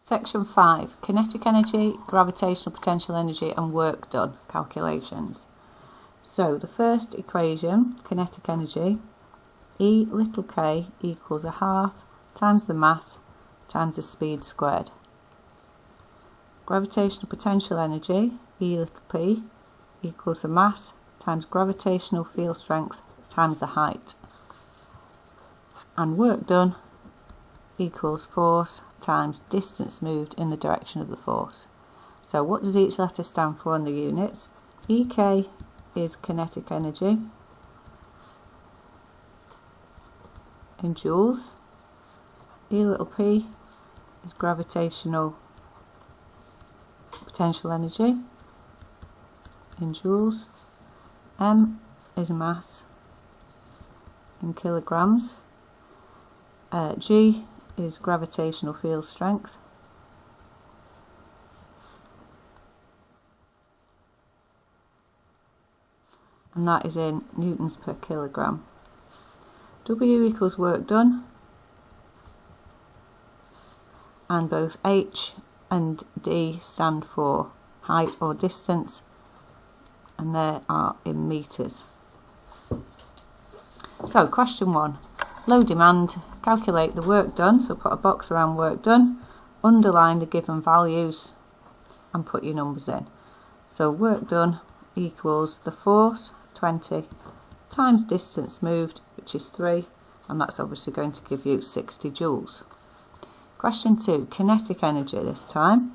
Section 5. Kinetic energy, gravitational potential energy and work done calculations. So the first equation, kinetic energy, E little k equals 1/2 times the mass times the speed squared. Gravitational potential energy, E little p, equals the mass times gravitational field strength times the height. And work done equals force times distance moved in the direction of the force. So what does each letter stand for in the units? EK is kinetic energy in joules. E little p is gravitational potential energy in joules. M is mass in kilograms. G is gravitational field strength. And that is in newtons per kilogram. W equals work done. And both H and D stand for height or distance, and they are in metres. So question 1. Low demand, calculate the work done, so put a box around work done, underline the given values and put your numbers in. So work done equals the force, 20, times distance moved, which is 3, and that's obviously going to give you 60 joules. Question 2, kinetic energy this time.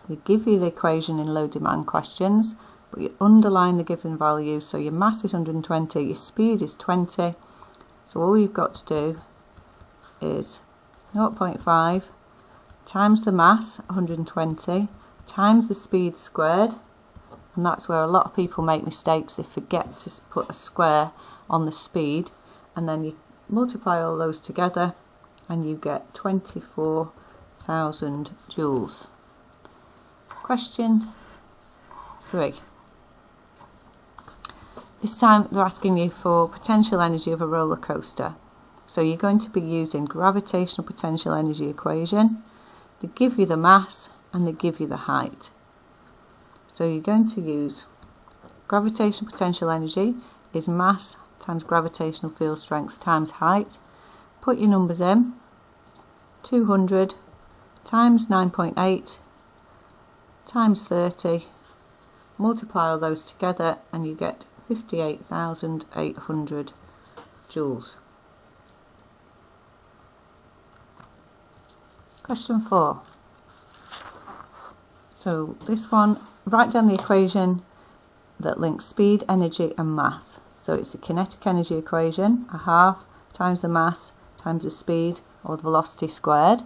They give you the equation in low demand questions, but you underline the given value, so your mass is 120, your speed is 20, so all you've got to do is 0.5 times the mass, 120, times the speed squared, and that's where a lot of people make mistakes. They forget to put a square on the speed, and then you multiply all those together and you get 24,000 joules. Question 3. This time they're asking you for potential energy of a roller coaster. So you're going to be using gravitational potential energy equation. They give you the mass and they give you the height. So you're going to use gravitational potential energy is mass times gravitational field strength times height. Put your numbers in. 200 times 9.8 times 30. Multiply all those together and you get 58,800 joules. Question 4. So this one, write down the equation that links speed, energy and mass. So it's the kinetic energy equation, 1/2 times the mass times the speed or the velocity squared.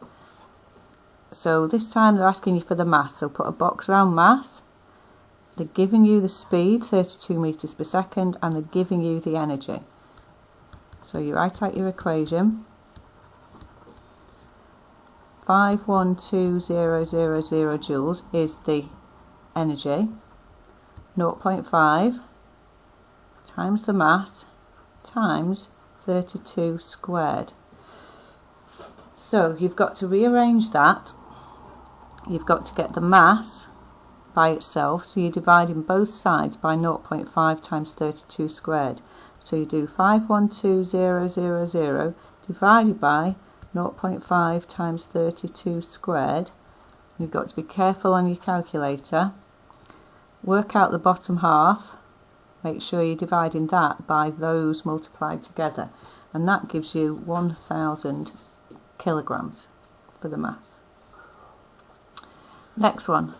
So this time they're asking you for the mass, so put a box around mass. They're giving you the speed, 32 meters per second, and they're giving you the energy. So you write out your equation. 512,000 joules is the energy. 0.5 times the mass times 32 squared. So you've got to rearrange that. You've got to get the mass by itself, so you're dividing both sides by 0.5 times 32 squared. So you do 512,000 divided by 0.5 times 32 squared. You've got to be careful on your calculator. Work out the bottom half. Make sure you're dividing that by those multiplied together, and that gives you 1,000 kilograms for the mass. Next one,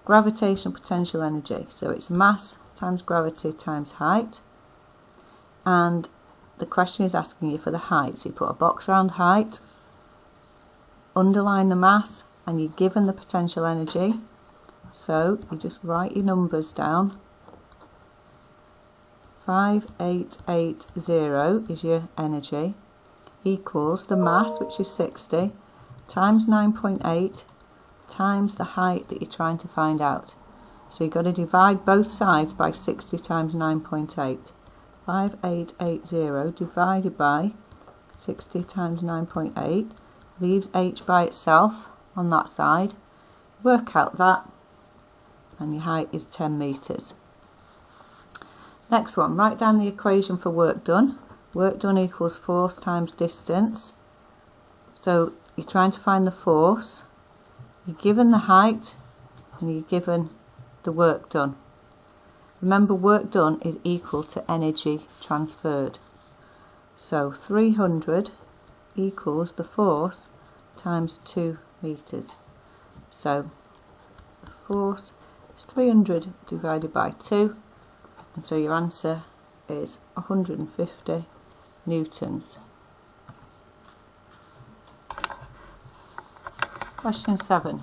gravitational potential energy. So it's mass times gravity times height, and the question is asking you for the height. So you put a box around height, underline the mass, and you're given the potential energy. So you just write your numbers down. 5880 is your energy, equals the mass, which is 60, times 9.8 times the height that you're trying to find out. So you've got to divide both sides by 60 times 9.8. 5880 divided by 60 times 9.8 leaves h by itself, on that side, work out that, and your height is 10 metres. Next one, write down the equation for work done. Work done equals force times distance. So you're trying to find the force, you're given the height, and you're given the work done. Remember, work done is equal to energy transferred. So 300 equals the force times 2 metres. So the force is 300 divided by 2, and so your answer is 150 newtons. Question 7.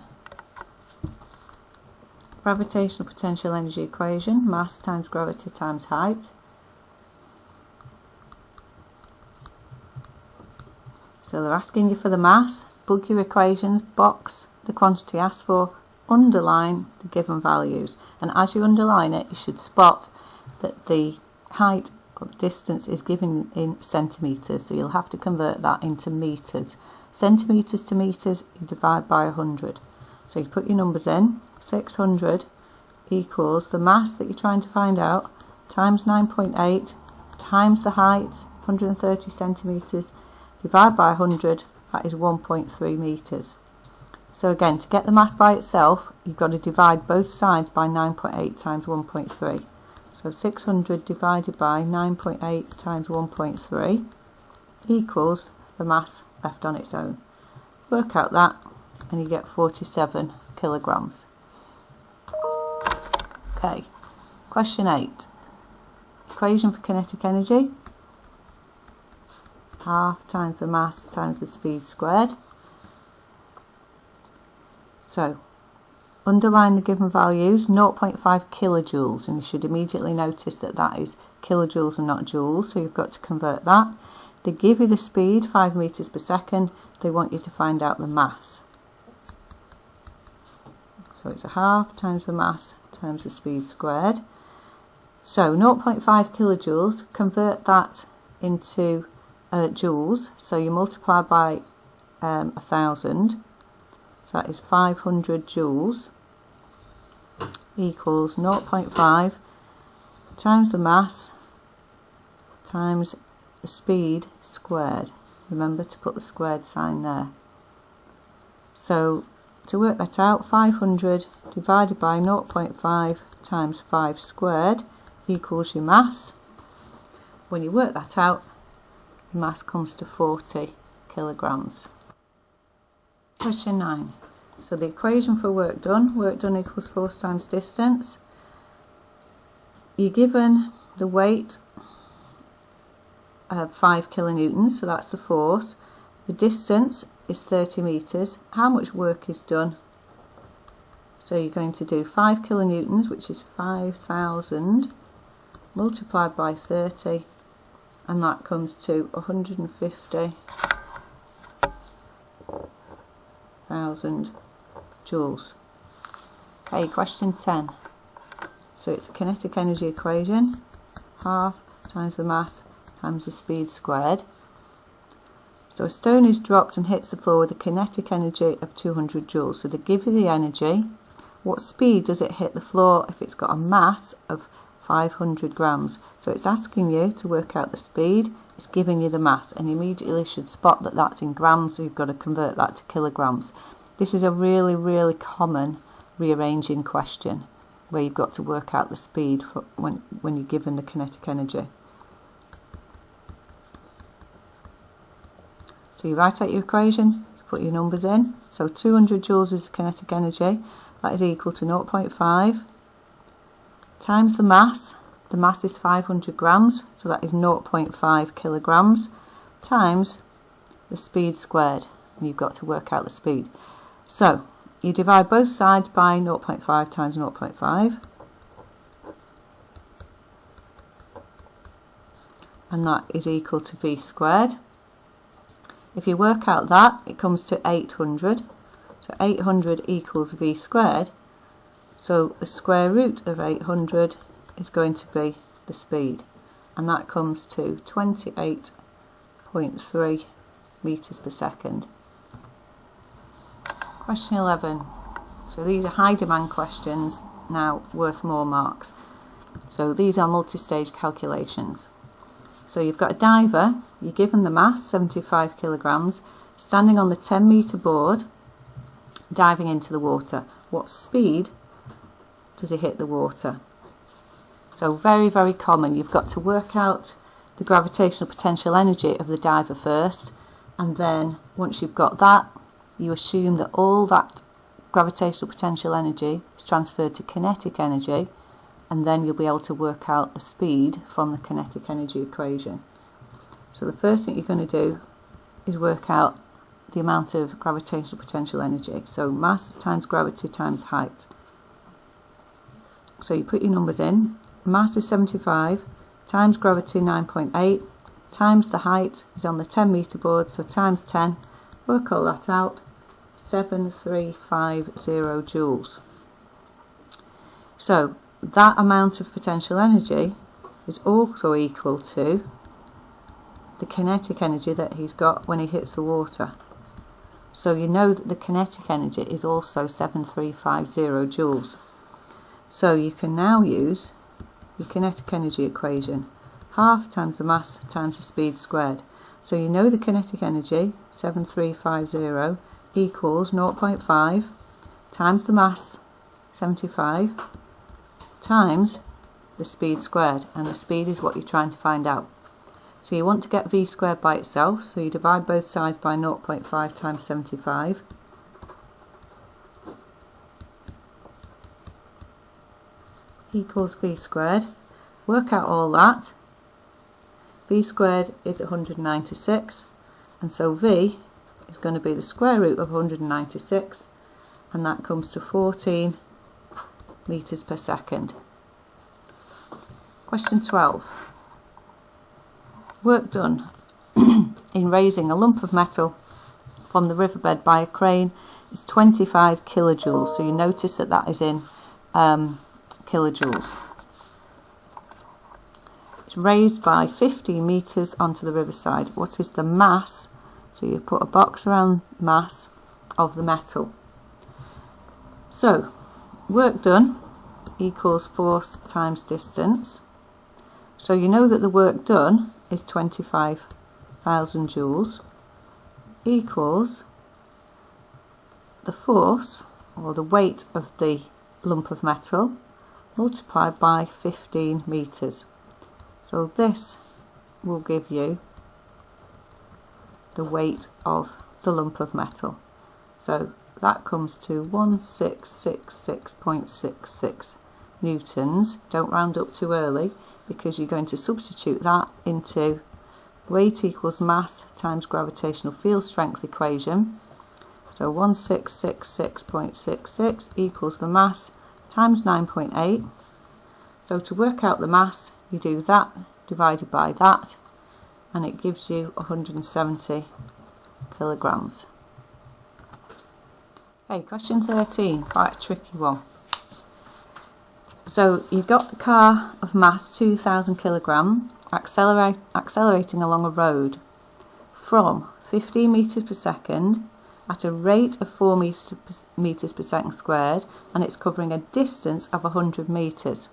Gravitational potential energy equation, mass times gravity times height. So they're asking you for the mass, book your equations, box the quantity asked for, underline the given values, and as you underline it you should spot that the height or the distance is given in centimetres, so you'll have to convert that into metres. Centimetres to metres you divide by 100. So you put your numbers in, 600 equals the mass that you're trying to find out, times 9.8, times the height, 130 centimetres, divide by 100, that is 1.3 metres. So again, to get the mass by itself, you've got to divide both sides by 9.8 times 1.3. So 600 divided by 9.8 times 1.3 equals the mass left on its own. Work out that, and you get 47 kilograms. Okay, question 8. Equation for kinetic energy. Half times the mass times the speed squared. So, underline the given values, 0.5 kilojoules, and you should immediately notice that that is kilojoules and not joules, so you've got to convert that. They give you the speed, 5 metres per second, they want you to find out the mass. So it's a half times the mass times the speed squared. So 0.5 kilojoules, convert that into joules, so you multiply by 1,000, so that is 500 joules equals 0.5 times the mass times the speed squared. Remember to put the squared sign there. So to work that out, 500 divided by 0.5 times 5 squared equals your mass. When you work that out, your mass comes to 40 kilograms. Question 9. So the equation for work done equals force times distance. You're given the weight of 5 kilonewtons, so that's the force. The distance is 30 metres. How much work is done? So you're going to do 5 kilonewtons, which is 5,000, multiplied by 30, and that comes to 150,000 joules. Okay, question 10. So it's a kinetic energy equation, half times the mass times the speed squared. So a stone is dropped and hits the floor with a kinetic energy of 200 joules. So they give you the energy. What speed does it hit the floor if it's got a mass of 500 grams? So it's asking you to work out the speed, it's giving you the mass, and you immediately should spot that that's in grams, so you've got to convert that to kilograms. This is a really, really common rearranging question where you've got to work out the speed for when you're given the kinetic energy. So you write out your equation, you put your numbers in. So 200 joules is the kinetic energy, that is equal to 0.5 times the mass. The mass is 500 grams, so that is 0.5 kilograms, times the speed squared, and you've got to work out the speed. So you divide both sides by 0.5 times 0.5, and that is equal to v squared. If you work out that, it comes to 800, so 800 equals v squared, so the square root of 800 is going to be the speed, and that comes to 28.3 metres per second. Question 11. So these are high demand questions, now worth more marks. So these are multi-stage calculations. So you've got a diver, you're given the mass, 75 kilograms, standing on the 10 metre board, diving into the water. What speed does he hit the water? So very, very common. You've got to work out the gravitational potential energy of the diver first, and then once you've got that, you assume that all that gravitational potential energy is transferred to kinetic energy, and then you'll be able to work out the speed from the kinetic energy equation. So the first thing you're going to do is work out the amount of gravitational potential energy. So mass times gravity times height. So you put your numbers in. Mass is 75 times gravity 9.8 times the height is on the 10 metre board, so times 10. Work all that out. 7350 joules. So that amount of potential energy is also equal to the kinetic energy that he's got when he hits the water. So you know that the kinetic energy is also 7350 joules. So you can now use your kinetic energy equation. Half times the mass times the speed squared. So you know the kinetic energy, 7350, equals 0.5 times the mass, 75, times the speed squared, and the speed is what you're trying to find out. So you want to get v squared by itself, so you divide both sides by 0.5 times 75. Equals v squared. Work out all that. V squared is 196, and so v is going to be the square root of 196, and that comes to 14 metres per second. Question 12. Work done in raising a lump of metal from the riverbed by a crane is 25 kilojoules. So you notice that that is in kilojoules. It's raised by 15 metres onto the riverside. What is the mass? So you put a box around mass of the metal. So work done equals force times distance. So you know that the work done is 25,000 joules equals the force, or the weight of the lump of metal, multiplied by 15 metres. So this will give you the weight of the lump of metal. So that comes to 1666.66 newtons. Don't round up too early, because you're going to substitute that into weight equals mass times gravitational field strength equation. So 1666.66 equals the mass times 9.8. So to work out the mass, you do that divided by that, and it gives you 170 kilograms. Okay, question 13, quite a tricky one. So you've got the car of mass 2,000 kilogram accelerating along a road from 15 metres per second at a rate of 4 metres per second squared, and it's covering a distance of 100 metres.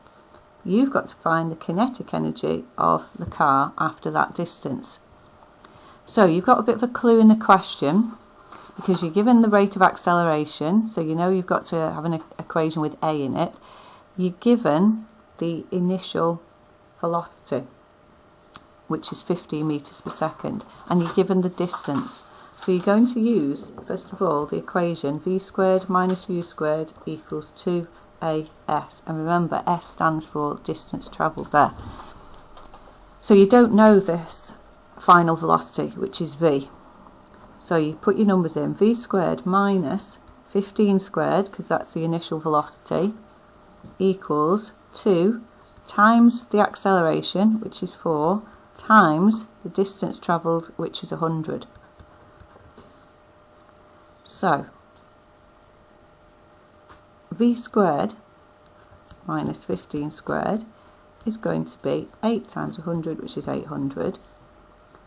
You've got to find the kinetic energy of the car after that distance. So you've got a bit of a clue in the question, because you're given the rate of acceleration, so you know you've got to have an equation with a in it. You're given the initial velocity, which is 15 metres per second, and you're given the distance. So you're going to use, first of all, the equation v squared minus u squared equals 2as. And remember, s stands for distance travelled there. So you don't know this final velocity, which is v. So you put your numbers in. V squared minus 15 squared, because that's the initial velocity, equals 2 times the acceleration, which is 4, times the distance travelled, which is 100. So v squared minus 15 squared is going to be 8 times 100, which is 800.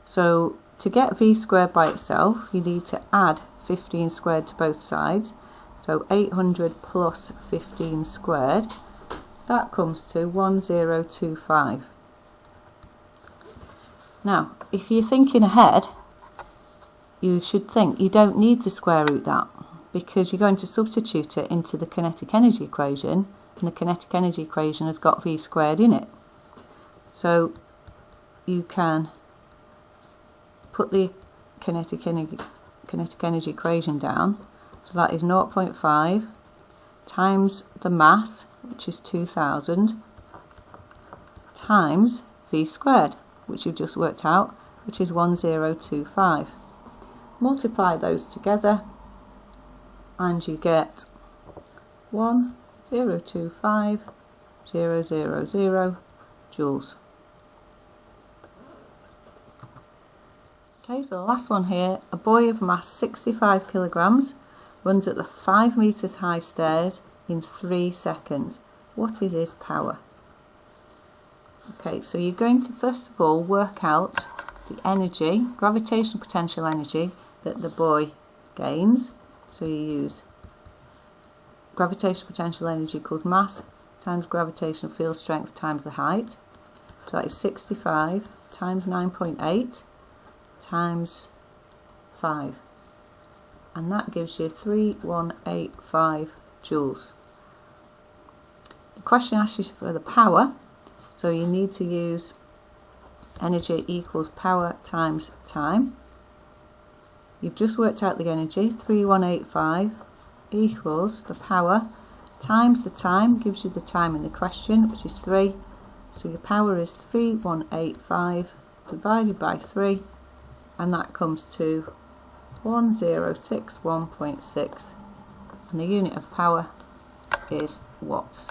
So to get v squared by itself, you need to add 15 squared to both sides. So 800 plus 15 squared, that comes to 1025. Now, if you're thinking ahead, you should think you don't need to square root that, because you're going to substitute it into the kinetic energy equation, and the kinetic energy equation has got v squared in it. So you can put the kinetic energy equation down. So that is 0.5 times the mass, which is 2000, times v squared, which you've just worked out, which is 1025. Multiply those together and you get 1025000 joules. Okay, so the last one here, a boy of mass 65 kilograms runs up the 5 meters high stairs in 3 seconds. What is his power? Okay, so you're going to first of all work out the energy, gravitational potential energy that the boy gains. So you use gravitational potential energy equals mass times gravitational field strength times the height. So that is 65 times 9.8 times 5. And that gives you 3185 joules. The question asks you for the power, so you need to use energy equals power times time. You've just worked out the energy, 3185 equals the power times the time, gives you the time in the question, which is 3. So your power is 3185 divided by 3, and that comes to 1061.6, and the unit of power is watts.